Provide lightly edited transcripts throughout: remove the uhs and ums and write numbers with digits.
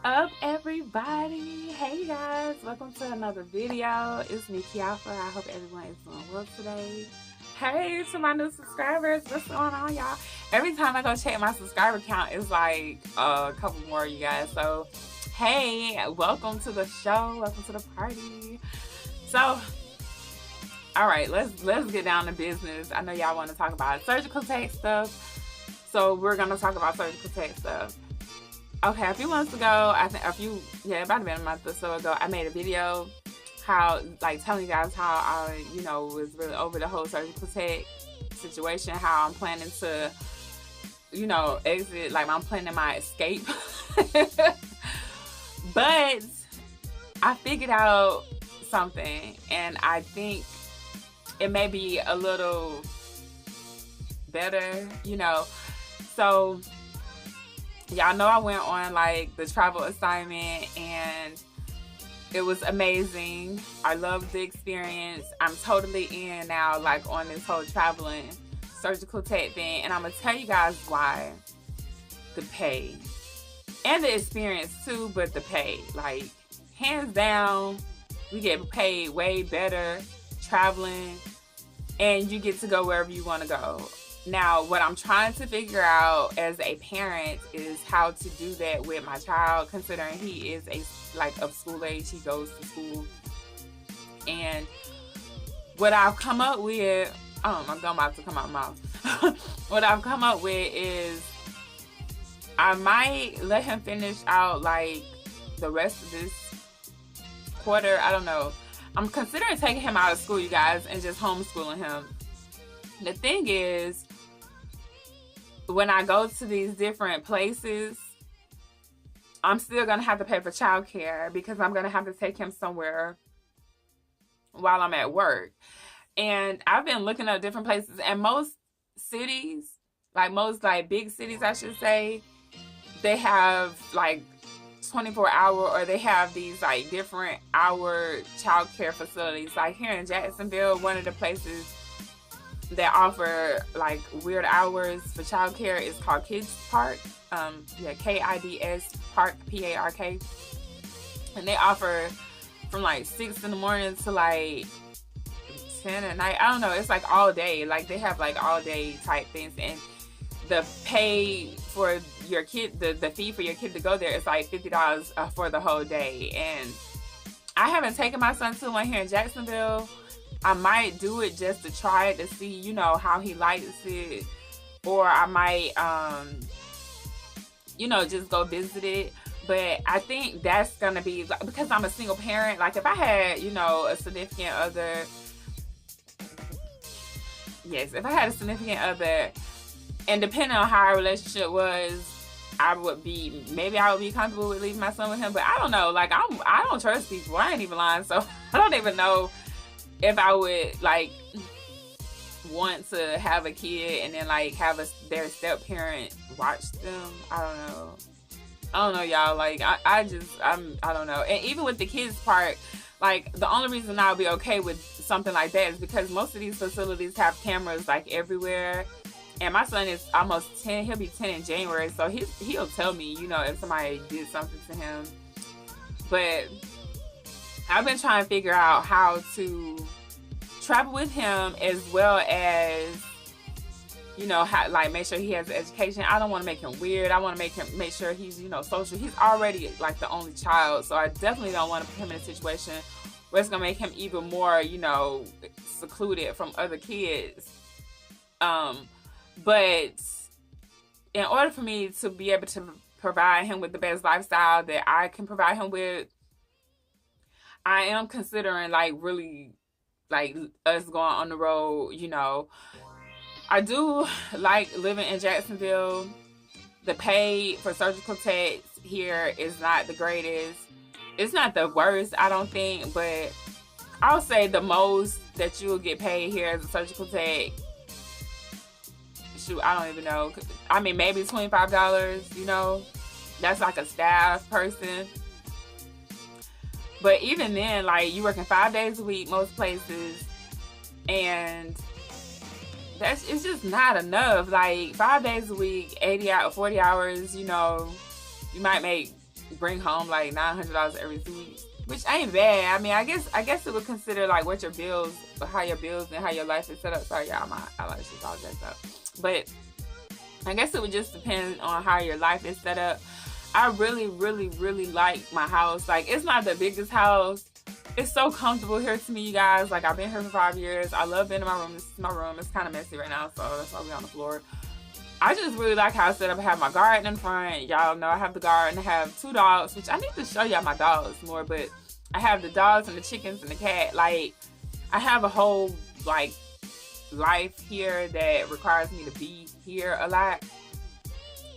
up, everybody? Hey guys, welcome to another video. It's me, Kiafa. I hope everyone is doing well today. Hey to my new subscribers, what's going on, y'all? Every time I go check my subscriber count, it's like a couple more, you guys. So hey, welcome to the show, welcome to the party. So all right, let's get down to business. I know y'all want to talk about surgical tech stuff, so we're gonna talk about surgical tech stuff. Okay, a few months ago, about a month or so ago, I made a video telling you guys how I, was really over the whole surgical tech situation, how I'm planning to, exit, I'm planning my escape. But I figured out something, and I think it may be a little better, So y'all know I went on the travel assignment, and it was amazing. I loved the experience. I'm totally in now, on this whole traveling surgical tech thing, and I'm gonna tell you guys why. The pay and the experience too, but the pay, hands down, we get paid way better traveling, and you get to go wherever you want to go. Now, what I'm trying to figure out as a parent is how to do that with my child, considering he is of school age. He goes to school. And what I've come up with, I'm about to come out my mouth. What I've come up with is I might let him finish out the rest of this quarter. I don't know. I'm considering taking him out of school, you guys, and just homeschooling him. The thing is, when I go to these different places, I'm still going to have to pay for childcare because I'm going to have to take him somewhere while I'm at work. And I've been looking up different places, and most cities, most big cities, I should say, they have 24-hour, or they have these different hour childcare facilities. Here in Jacksonville, one of the places that offer weird hours for childcare is called Kids Park. KIDS Park, PARK. And they offer from 6 in the morning to 10 at night. I don't know, it's all day. They have all day type things, and the pay for your kid, the fee for your kid to go there is $50 for the whole day. And I haven't taken my son to one here in Jacksonville. I might do it just to try it to see, how he likes it. Or I might, just go visit it. But I think that's going to be, because I'm a single parent, if I had, a significant other, if I had a significant other, and depending on how our relationship was, I would be comfortable with leaving my son with him. But I don't know, I don't trust people. I ain't even lying. So I don't even know if I would want to have a kid and then have their step parent watch them. I don't know, y'all. I don't know. And even with the kids part, the only reason I'll be okay with something like that is because most of these facilities have cameras everywhere. And my son is almost 10. He'll be 10 in January, so he'll tell me, if somebody did something to him. But I've been trying to figure out how to travel with him, as well as, how, make sure he has an education. I don't want to make him weird. I want to make sure he's, social. He's already the only child, so I definitely don't want to put him in a situation where it's gonna make him even more, secluded from other kids. But in order for me to be able to provide him with the best lifestyle that I can provide him with, I am considering really us going on the road. I do like living in Jacksonville. The pay for surgical techs here is not the greatest. It's not the worst, I don't think, but I'll say the most that you'll get paid here as a surgical tech, shoot, I don't even know. I mean, maybe $25, that's a staff person. But even then, you're working 5 days a week, most places, and it's just not enough. 5 days a week, 40 hours, you might make bring home like $900 every 2 weeks, which ain't bad. I mean, I guess it would consider like what your bills, how your bills and how your life is set up. Sorry, y'all, my eyelashes all jacked up. But I guess it would just depend on how your life is set up. I really, really, really like my house. Like, it's not the biggest house. It's so comfortable here to me, you guys. Like, I've been here for 5 years. I love being in my room. This is my room. It's kind of messy right now, so that's why we're on the floor. I just really like how I set up. I have my garden in front. Y'all know I have the garden. I have 2 dogs, which I need to show y'all my dogs more, but I have the dogs and the chickens and the cat. Like, I have a whole, like, life here that requires me to be here a lot.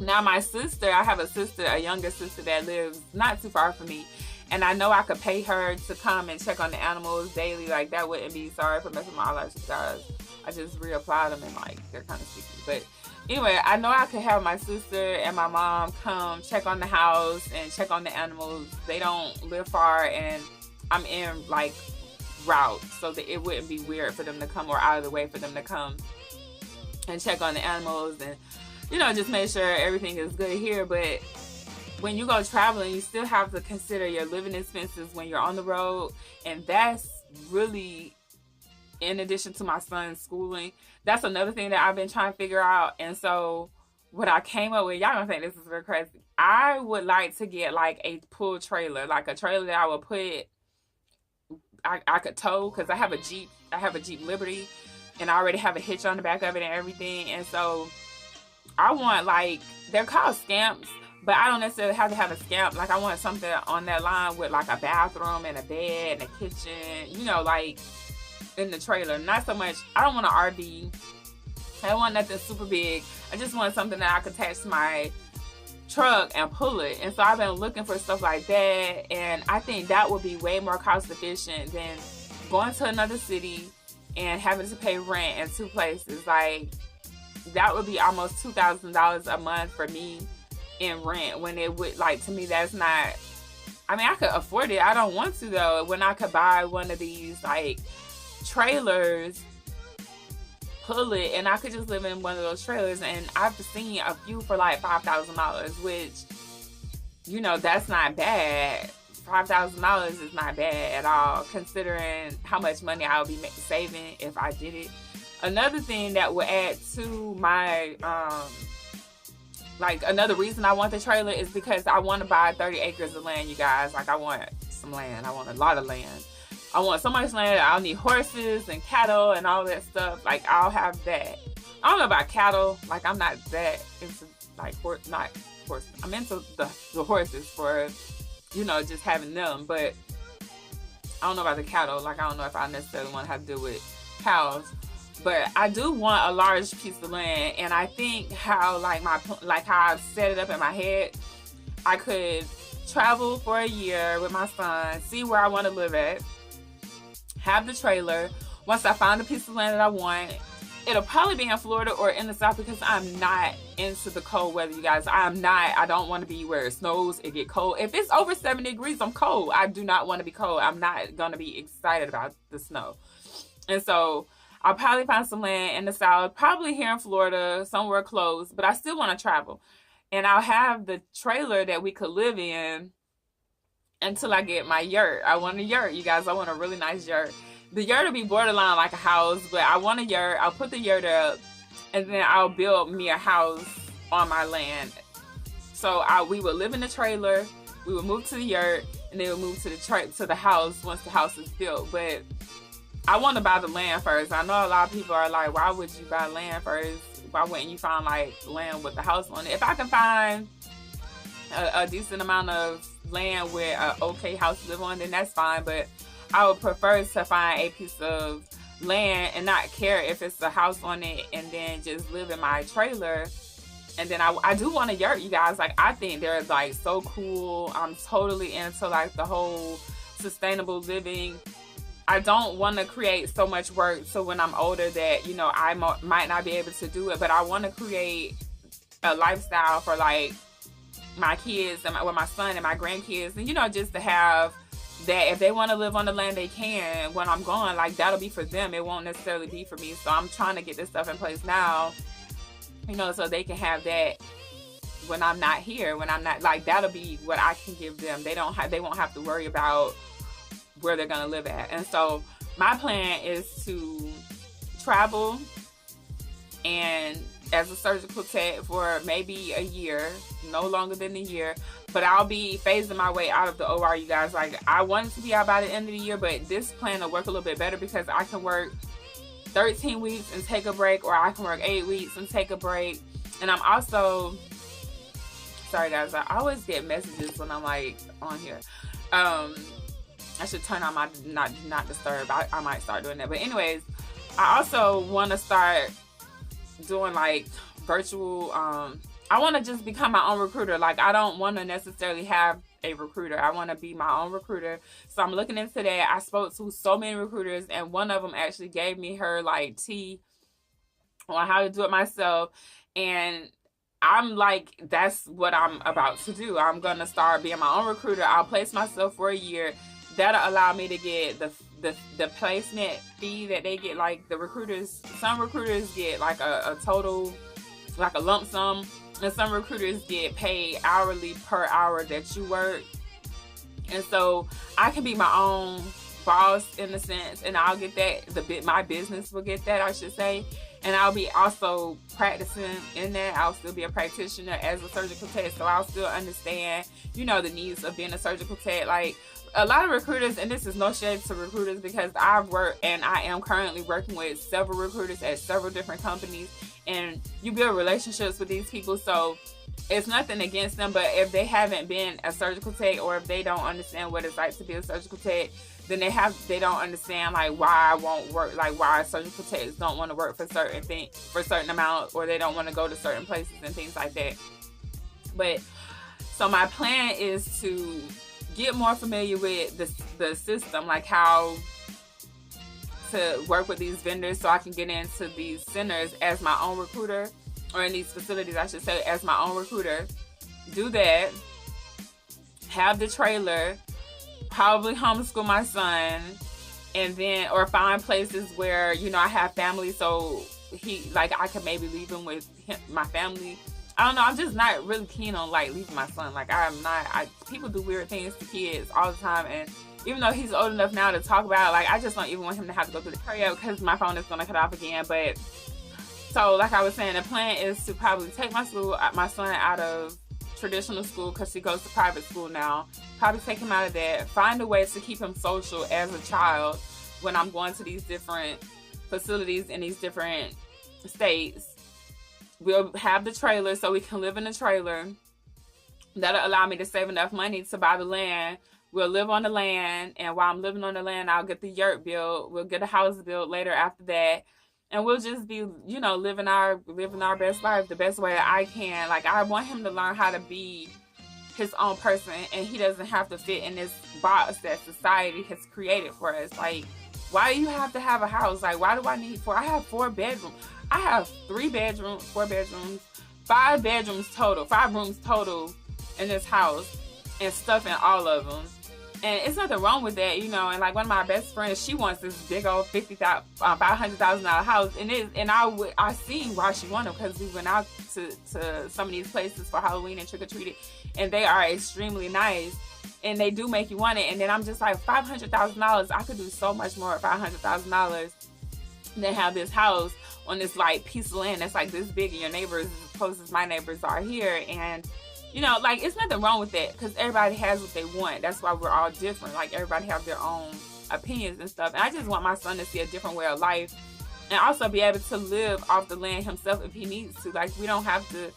Now, my sister, I have a younger sister that lives not too far from me. And I know I could pay her to come and check on the animals daily. Like, that wouldn't be, sorry for messing with my eyelashes, guys. I just reapplied them and, like, they're kind of sticky. But anyway, I know I could have my sister and my mom come check on the house and check on the animals. They don't live far, and I'm in, like, route. So that it wouldn't be weird for them to come, or out of the way for them to come and check on the animals and, you know, just make sure everything is good here. But when you go traveling, you still have to consider your living expenses when you're on the road. And that's really, in addition to my son's schooling, that's another thing that I've been trying to figure out. And so what I came up with, y'all don't think this is very crazy. I would like to get like a pull trailer, like a trailer that I would put, I could tow, because I have a Jeep Liberty, and I already have a hitch on the back of it and everything. And so I want, like, they're called scamps, but I don't necessarily have to have a scamp. Like, I want something on that line with, like, a bathroom and a bed and a kitchen, you know, like, in the trailer. Not so much, I don't want an RV. I don't want nothing super big. I just want something that I could attach to my truck and pull it. And so I've been looking for stuff like that, and I think that would be way more cost efficient than going to another city and having to pay rent in 2 places. Like, that would be almost $2,000 a month for me in rent, when it would, like, to me, that's not, I mean, I could afford it. I don't want to, though. When I could buy one of these, like, trailers, pull it, and I could just live in one of those trailers. And I've seen a few for like $5,000, which, you know, that's not bad. $5,000 is not bad at all, considering how much money I would be saving if I did it. Another thing that would add to my, like, another reason I want the trailer is because I want to buy 30 acres of land, you guys. Like, I want some land. I want a lot of land. I want so much land. I'll need horses and cattle and all that stuff. Like, I'll have that. I don't know about cattle. Like, I'm not that into, like, not horse. I'm into the horses for, you know, just having them. But I don't know about the cattle. Like, I don't know if I necessarily want to have to deal with cows. But I do want a large piece of land. And I think how, like, how I've set it up in my head, I could travel for a year with my son, see where I want to live at, have the trailer. Once I find a piece of land that I want, it'll probably be in Florida or in the South, because I'm not into the cold weather, you guys. I don't want to be where it snows, it get cold. If it's over 70 degrees, I'm cold. I do not want to be cold. I'm not going to be excited about the snow. And so I'll probably find some land in the South, probably here in Florida, somewhere close, but I still want to travel. And I'll have the trailer that we could live in until I get my yurt. I want a yurt, you guys. I want a really nice yurt. The yurt will be borderline like a house, but I want a yurt. I'll put the yurt up, and then I'll build me a house on my land. So we would live in the trailer, we would move to the yurt, and then we'll move to the house once the house is built. But I want to buy the land first. I know a lot of people are like, why would you buy land first? Why wouldn't you find, like, land with the house on it? If I can find a decent amount of land with an okay house to live on, then that's fine. But I would prefer to find a piece of land and not care if it's a house on it, and then just live in my trailer. And then I do want a yurt, you guys. Like, I think they're, like, so cool. I'm totally into, like, the whole sustainable living. I don't want to create so much work so when I'm older that, you know, I might not be able to do it. But I want to create a lifestyle for, like, my kids and my son and my grandkids, and, you know, just to have that if they want to live on the land, they can. When I'm gone, like, that'll be for them. It won't necessarily be for me. So I'm trying to get this stuff in place now, you know, so they can have that when I'm not here, when I'm not, like, that'll be what I can give them. They won't have to worry about where they're gonna live at. And so my plan is to travel and as a surgical tech for maybe a year, no longer than a year, but I'll be phasing my way out of the OR, you guys. Like, I wanted to be out by the end of the year, but this plan will work a little bit better because I can work 13 weeks and take a break, or I can work 8 weeks and take a break. And I'm also, sorry guys, I always get messages when I'm like on here. I should turn on my not disturb. I might start doing that. But anyways, I also want to start doing like virtual, I want to just become my own recruiter. Like, I don't want to necessarily have a recruiter. I want to be my own recruiter. So I'm looking into that. I spoke to so many recruiters, and one of them actually gave me her like tea on how to do it myself. And I'm like, that's what I'm about to do. I'm going to start being my own recruiter. I'll place myself for a year. That'll allow me to get the placement fee that they get. Like, the recruiters, some recruiters get like a total, like a lump sum, and some recruiters get paid hourly per hour that you work. And so I can be my own boss in a sense, and I'll get that, my business will get that, I should say. And I'll be also practicing in that. I'll still be a practitioner as a surgical tech, so I'll still understand, you know, the needs of being a surgical tech. Like, a lot of recruiters, and this is no shade to recruiters, because I've worked and I am currently working with several recruiters at several different companies, and you build relationships with these people. So it's nothing against them, but if they haven't been a surgical tech, or if they don't understand what it's like to be a surgical tech, then they don't understand like why I won't work, like why surgical techs don't want to work for certain things, for certain amount, or they don't want to go to certain places and things like that. But so my plan is to get more familiar with the system, like how to work with these vendors, so I can get into these centers as my own recruiter, or in these facilities, I should say, as my own recruiter. Do that, have the trailer, probably homeschool my son, and then, or find places where, you know, I have family, so I could maybe leave him with my family. I don't know, I'm just not really keen on like leaving my son. Like, people do weird things to kids all the time, and even though he's old enough now to talk about it, like, I just don't even want him to have to go through the hurry because my phone is gonna cut off again. But so, like I was saying, the plan is to probably take my son out of traditional school, because he goes to private school now. Probably take him out of that, find a way to keep him social as a child when I'm going to these different facilities in these different states. We'll have the trailer so we can live in the trailer. That'll allow me to save enough money to buy the land. We'll live on the land, and while I'm living on the land, I'll get the yurt built. We'll get a house built later after that. And we'll just be, you know, living our best life the best way that I can. Like, I want him to learn how to be his own person, and he doesn't have to fit in this box that society has created for us. Like, why do you have to have a house? Like, why do I need 4? I have 4 bedrooms. I have 3 bedrooms, 4 bedrooms, 5 bedrooms total, 5 rooms total in this house, and stuff in all of them. And it's nothing wrong with that, you know. And like, one of my best friends, she wants this big old $500,000 house, and I seen why she wanted, because we went out to some of these places for Halloween and trick or treated, and they are extremely nice, and they do make you want it. And then I'm just like, $500,000, I could do so much more at $500,000 than have this house on this like piece of land that's like this big, and your neighbors as close as my neighbors are here. And you know, like, it's nothing wrong with that, because everybody has what they want. That's why we're all different. Like, everybody have their own opinions and stuff. And I just want my son to see a different way of life, and also be able to live off the land himself if he needs to. Like, we don't have to,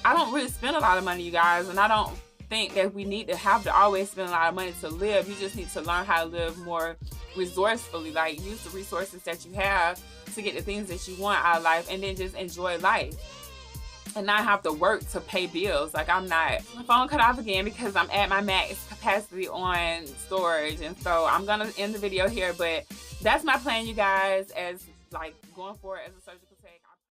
I don't really spend a lot of money, you guys, and I don't think that we need to have to always spend a lot of money to live. You just need to learn how to live more resourcefully. Like, use the resources that you have to get the things that you want out of life, and then just enjoy life and not have to work to pay bills. Like, I'm not, my phone cut off again because I'm at my max capacity on storage, and so I'm gonna end the video here. But that's my plan, you guys, as like going forward as a surgical